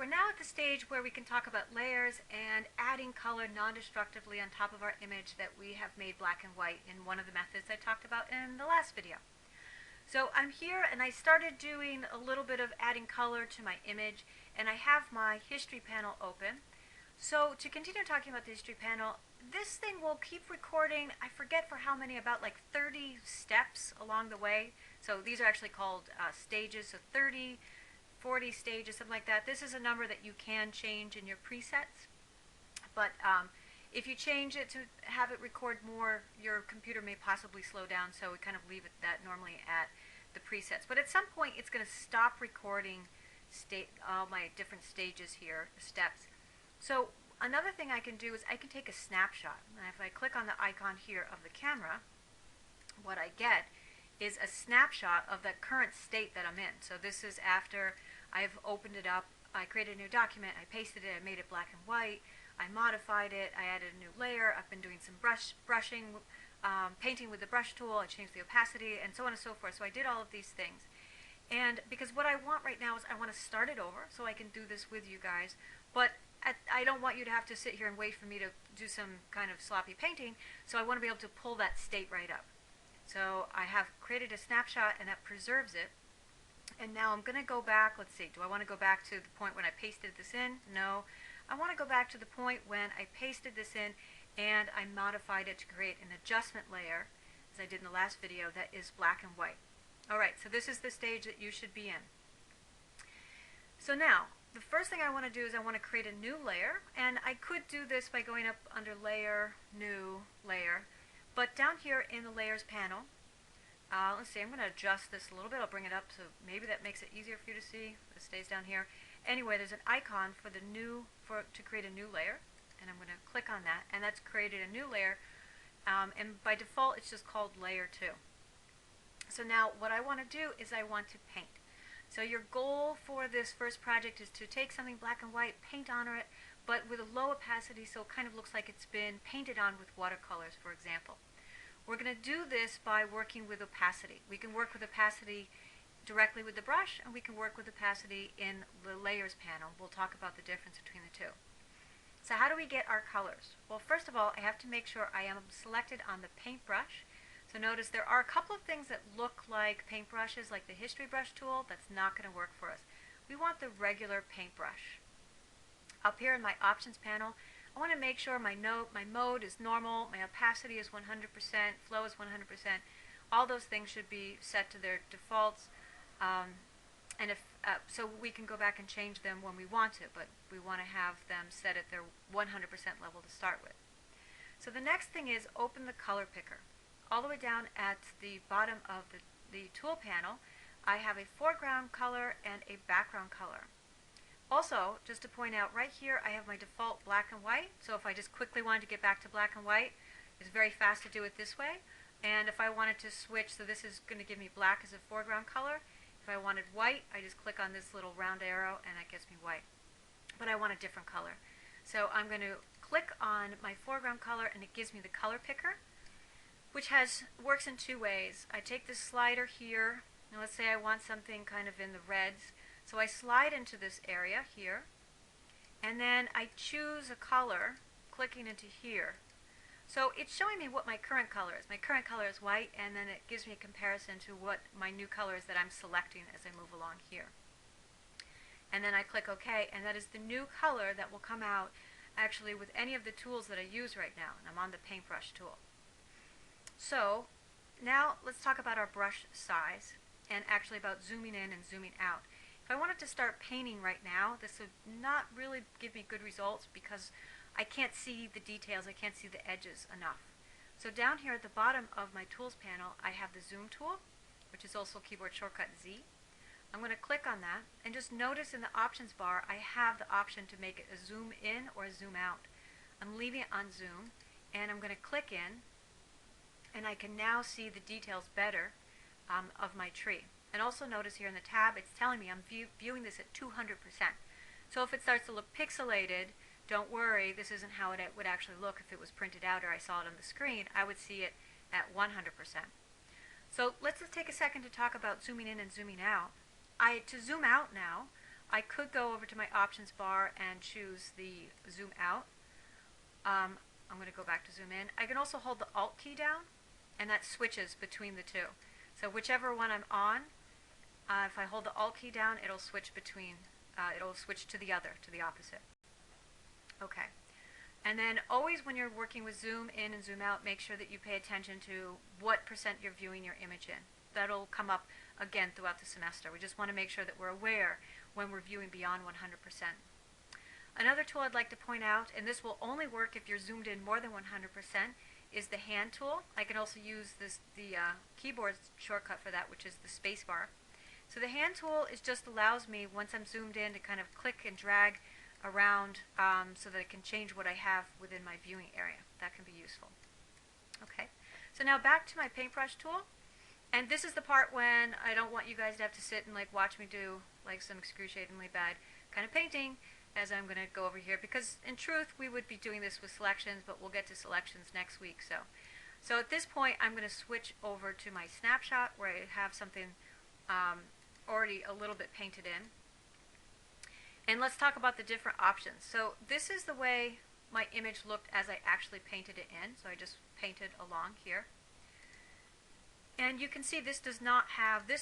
now at the stage where we can talk about layers and adding color non-destructively on top of our image that we have made black and white in one of the methods I talked about in the last video. So I'm here and I started doing a little bit of adding color to my image, and I have my history panel open. So to continue talking about the history panel, this thing will keep recording, I forget for how many, about like 30 steps along the way. So these are actually called stages, so 30, 40 stages, something like that. This is a number that you can change in your presets. But if you change it to have it record more, your computer may possibly slow down, so we kind of leave it that normally at the presets. But at some point it's going to stop recording all my different stages here, the steps. So another thing I can do is I can take a snapshot. And if I click on the icon here of the camera, what I get is a snapshot of the current state that I'm in. So this is after I've opened it up, I created a new document, I pasted it, I made it black and white, I modified it, I added a new layer, I've been doing some brushing, painting with the brush tool, I changed the opacity, and so on and so forth. So I did all of these things. And because what I want right now is I want to start it over so I can do this with you guys, but I don't want you to have to sit here and wait for me to do some kind of sloppy painting, so I want to be able to pull that state right up. So I have created a snapshot and that preserves it. And now I'm going to go back, let's see, do I want to go back to the point when I pasted this in? No. I want to go back to the point when I pasted this in and I modified it to create an adjustment layer, as I did in the last video, that is black and white. Alright, so this is the stage that you should be in. So now, the first thing I want to do is I want to create a new layer, and I could do this by going up under Layer, New, Layer. But down here in the Layers panel, let's see, I'm going to adjust this a little bit. I'll bring it up so maybe that makes it easier for you to see. It stays down here. Anyway, there's an icon for to create a new layer, and I'm going to click on that, and that's created a new layer. And by default, it's just called Layer 2. So now what I want to do is I want to paint. So your goal for this first project is to take something black and white, paint on it, but with a low opacity so it kind of looks like it's been painted on with watercolors, for example. We're going to do this by working with opacity. We can work with opacity directly with the brush, and we can work with opacity in the Layers panel. We'll talk about the difference between the two. So how do we get our colors? Well, first of all, I have to make sure I am selected on the paintbrush. So notice there are a couple of things that look like paintbrushes, like the history brush tool. That's not going to work for us. We want the regular paintbrush. Up here in my options panel, I want to make sure my mode is normal, my opacity is 100%, flow is 100%. All those things should be set to their defaults. So we can go back and change them when we want to, but we want to have them set at their 100% level to start with. So the next thing is open the color picker. All the way down at the bottom of the tool panel, I have a foreground color and a background color. Also, just to point out, right here I have my default black and white, so if I just quickly wanted to get back to black and white, it's very fast to do it this way. And if I wanted to switch, so this is going to give me black as a foreground color. If I wanted white, I just click on this little round arrow and that gives me white. But I want a different color. So I'm going to click on my foreground color and it gives me the color picker, which works in two ways. I take this slider here, and let's say I want something kind of in the reds. So I slide into this area here, and then I choose a color, clicking into here. So it's showing me what my current color is. My current color is white, and then it gives me a comparison to what my new color is that I'm selecting as I move along here. And then I click OK, and that is the new color that will come out actually with any of the tools that I use right now. And I'm on the paintbrush tool. So now let's talk about our brush size and actually about zooming in and zooming out. If I wanted to start painting right now, this would not really give me good results because I can't see the details, I can't see the edges enough. So down here at the bottom of my tools panel, I have the zoom tool, which is also keyboard shortcut Z. I'm going to click on that, and just notice in the options bar I have the option to make it a zoom in or a zoom out. I'm leaving it on zoom, and I'm going to click in, and I can now see the details better of my tree. And also notice here in the tab, it's telling me I'm viewing this at 200%. So if it starts to look pixelated, don't worry, this isn't how it would actually look if it was printed out or I saw it on the screen. I would see it at 100%. So let's just take a second to talk about zooming in and zooming out. To zoom out now, I could go over to my options bar and choose the zoom out. I'm going to go back to zoom in. I can also hold the Alt key down, and that switches between the two. So whichever one I'm on, if I hold the Alt key down, it'll switch to the other, to the opposite. Okay. And then always when you're working with zoom in and zoom out, make sure that you pay attention to what percent you're viewing your image in. That'll come up again throughout the semester. We just want to make sure that we're aware when we're viewing beyond 100%. Another tool I'd like to point out, and this will only work if you're zoomed in more than 100%, is the hand tool. I can also use the keyboard shortcut for that, which is the space bar. So the hand tool just allows me, once I'm zoomed in, to kind of click and drag around so that it can change what I have within my viewing area. That can be useful. Okay, so now back to my paintbrush tool. And this is the part when I don't want you guys to have to sit and watch me do some excruciatingly bad kind of painting, as I'm going to go over here, because in truth we would be doing this with selections, but we'll get to selections next week. So at this point I'm going to switch over to my snapshot where I have something already a little bit painted in. And let's talk about the different options. So this is the way my image looked as I actually painted it in. So I just painted along here. And you can see this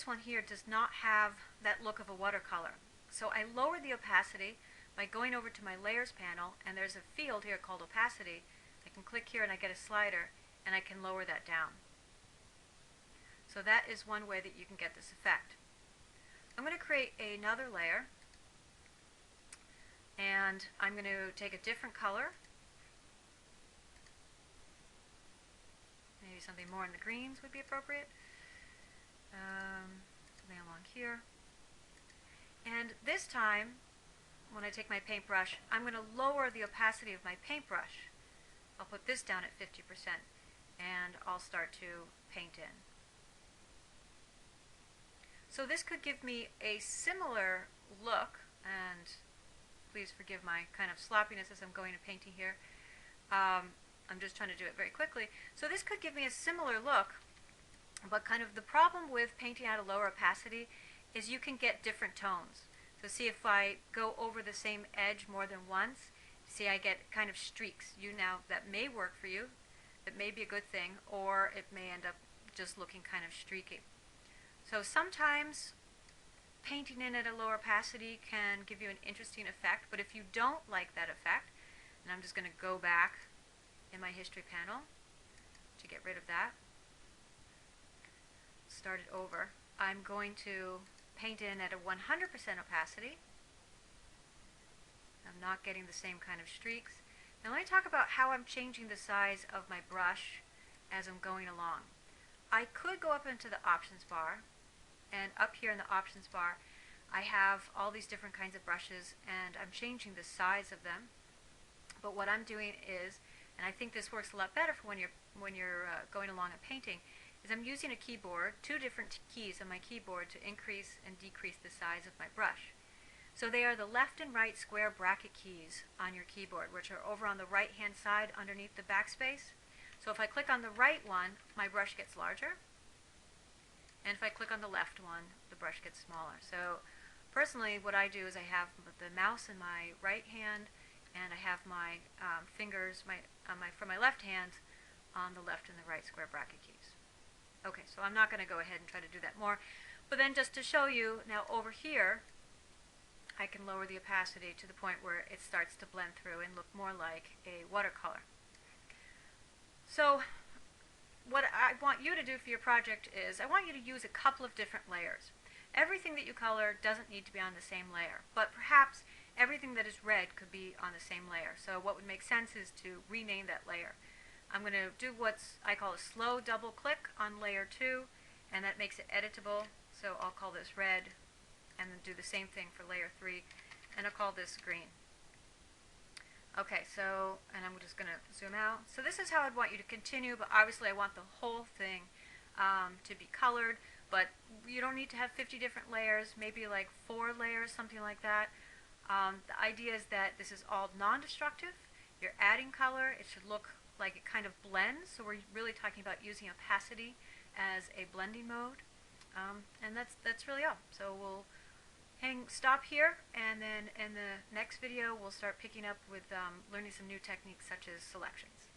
one here does not have that look of a watercolor. So I lower the opacity by going over to my layers panel, and there's a field here called opacity. I can click here and I get a slider, and I can lower that down. So that is one way that you can get this effect. I'm going to create another layer, and I'm going to take a different color, maybe something more in the greens would be appropriate, something along here. And this time, when I take my paintbrush, I'm going to lower the opacity of my paintbrush. I'll put this down at 50%, and I'll start to paint in. So this could give me a similar look, and please forgive my kind of sloppiness as I'm going to painting here. I'm just trying to do it very quickly. So this could give me a similar look, but kind of the problem with painting at a lower opacity is you can get different tones. So see, if I go over the same edge more than once, see, I get kind of streaks. That may work for you. It may be a good thing, or it may end up just looking kind of streaky. So sometimes painting in at a lower opacity can give you an interesting effect, but if you don't like that effect, and I'm just going to go back in my history panel to get rid of that, start it over. I'm going to paint in at a 100% opacity. I'm not getting the same kind of streaks. Now let me talk about how I'm changing the size of my brush as I'm going along. I could go up into the options bar, and up here in the options bar I have all these different kinds of brushes, and I'm changing the size of them. But what I'm doing is, and I think this works a lot better for when you're going along and painting, is I'm using a keyboard, two different keys on my keyboard, to increase and decrease the size of my brush. So they are the left and right square bracket keys on your keyboard, which are over on the right hand side underneath the backspace. So if I click on the right one, my brush gets larger, and if I click on the left one, the brush gets smaller. So personally what I do is I have the mouse in my right hand, and I have my fingers from my left hand on the left and the right square bracket keys. Okay, so I'm not going to go ahead and try to do that more, but then just to show you, now over here I can lower the opacity to the point where it starts to blend through and look more like a watercolor. So what I want you to do for your project is, I want you to use a couple of different layers. Everything that you color doesn't need to be on the same layer, but perhaps everything that is red could be on the same layer. So what would make sense is to rename that layer. I'm going to do what I call a slow double click on layer 2, and that makes it editable. So I'll call this red, and then do the same thing for layer 3, and I'll call this green. Okay, so, and I'm just going to zoom out. So this is how I'd want you to continue, but obviously I want the whole thing to be colored, but you don't need to have 50 different layers, maybe like 4 layers, something like that. The idea is that this is all non-destructive. You're adding color. It should look like it kind of blends, so we're really talking about using opacity as a blending mode, and that's really all. So stop here, and then in the next video we'll start picking up with learning some new techniques such as selections.